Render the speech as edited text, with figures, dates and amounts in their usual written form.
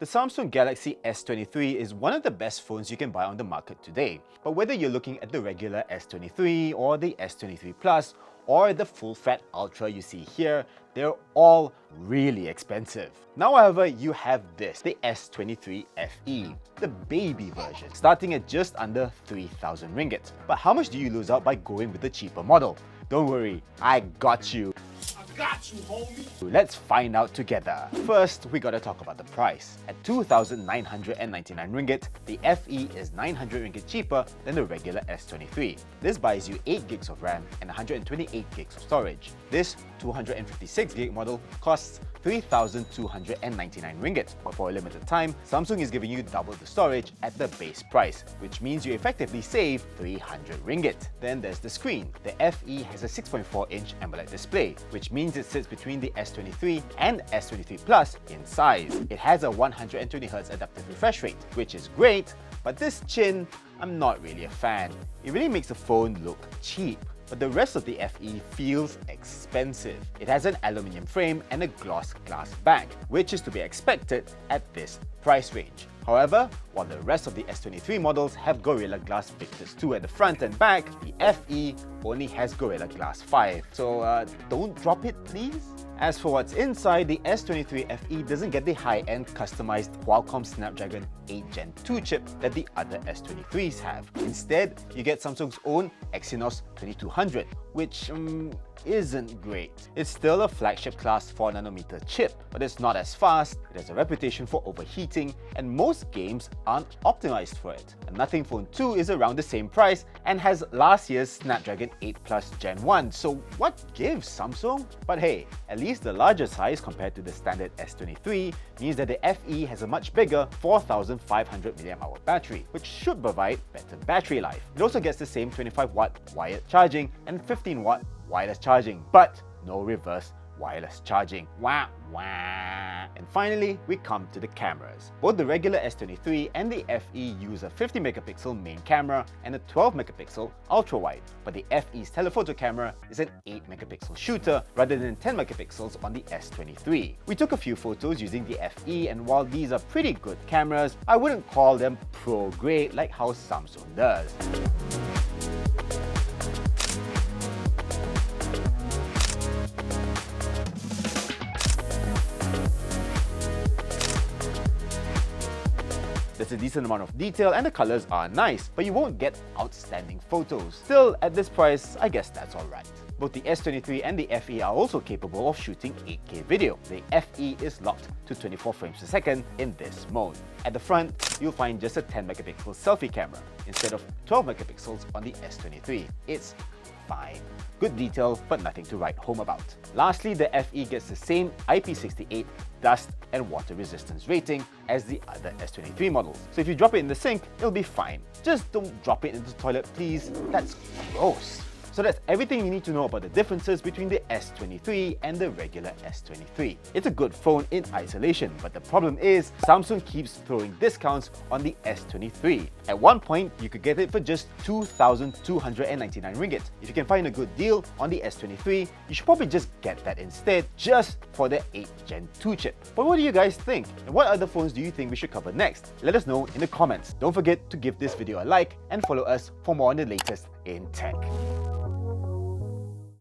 The Samsung Galaxy S23 is one of the best phones you can buy on the market today. But whether you're looking at the regular S23 or the S23 Plus or the full-fat Ultra you see here, they're all really expensive. Now, however, you have this, the S23 FE, the baby version, starting at just under 3,000 ringgit. But how much do you lose out by going with the cheaper model? Don't worry, I got you. Got you, homie! Let's find out together. First, we gotta talk about the price. At 2,999 ringgit, the FE is 900 ringgit cheaper than the regular S23. This buys you 8 gigs of RAM and 128 gigs of storage. This 256 gig model costs 3,299 ringgit, but for a limited time, Samsung is giving you double the storage at the base price, which means you effectively save 300 ringgit. Then there's the screen. The FE has a 6.4-inch AMOLED display, which means it sits between the S23 and S23 Plus in size. It has a 120Hz adaptive refresh rate, which is great, but this chin, I'm not really a fan. It really makes the phone look cheap. But the rest of the FE feels expensive. It has an aluminium frame and a gloss glass back, which is to be expected at this price range. However, while the rest of the S23 models have Gorilla Glass Victus 2 at the front and back, the FE only has Gorilla Glass 5. So don't drop it, please. As for what's inside, the S23 FE doesn't get the high-end customized Qualcomm Snapdragon 8 Gen 2 chip that the other S23s have. Instead, you get Samsung's own Exynos 2200, which isn't great. It's still a flagship class 4nm chip, but it's not as fast, it has a reputation for overheating, and most games aren't optimized for it. And Nothing Phone 2 is around the same price and has last year's Snapdragon 8 Plus Gen 1, so what gives, Samsung? But hey, at least the larger size compared to the standard S23 means that the FE has a much bigger 4,500 mAh battery, which should provide better battery life. It also gets the same 25-watt wired charging and 15-watt wireless charging, but no reverse wireless charging. Wah wah. And finally, we come to the cameras. Both the regular S23 and the FE use a 50MP main camera and a 12MP ultra-wide, but the FE's telephoto camera is an 8MP shooter rather than 10MP on the S23. We took a few photos using the FE, and while these are pretty good cameras, I wouldn't call them pro-grade like how Samsung does. There's a decent amount of detail and the colors are nice, but you won't get outstanding photos. Still, at this price, I guess that's alright. Both the S23 and the FE are also capable of shooting 8K video. The FE is locked to 24 frames per second in this mode. At the front, you'll find just a 10MP selfie camera instead of 12MP on the S23. It's fine. Good detail, but nothing to write home about. Lastly, the FE gets the same IP68 dust and water resistance rating as the other S23 models. So if you drop it in the sink, it'll be fine. Just don't drop it into the toilet, please. That's gross. So that's everything you need to know about the differences between the S23 and the regular S23. It's a good phone in isolation, but the problem is Samsung keeps throwing discounts on the S23. At one point, you could get it for just 2,299 ringgit. If you can find a good deal on the S23, you should probably just get that instead, just for the 8 Gen 2 chip. But what do you guys think? And what other phones do you think we should cover next? Let us know in the comments. Don't forget to give this video a like and follow us for more on the latest in tech.